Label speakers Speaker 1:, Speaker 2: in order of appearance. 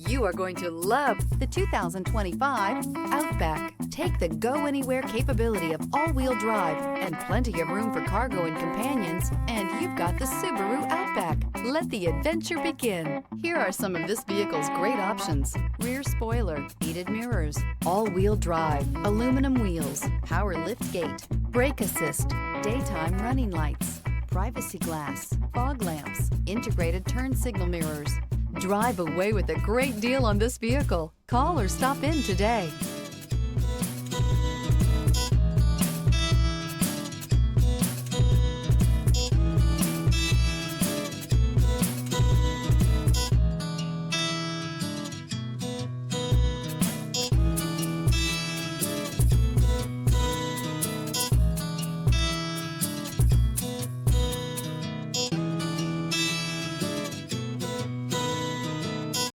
Speaker 1: You are going to love the 2025 Outback. Take the go-anywhere capability of all-wheel drive and plenty of room for cargo and companions, and you've got the Subaru Outback. Let the adventure begin. Here are some of this vehicle's great options: rear spoiler, heated mirrors, all-wheel drive, aluminum wheels, power liftgate, brake assist, daytime running lights, privacy glass, fog lamps, integrated turn signal mirrors. Drive away with a great deal on this vehicle. Call or stop in today.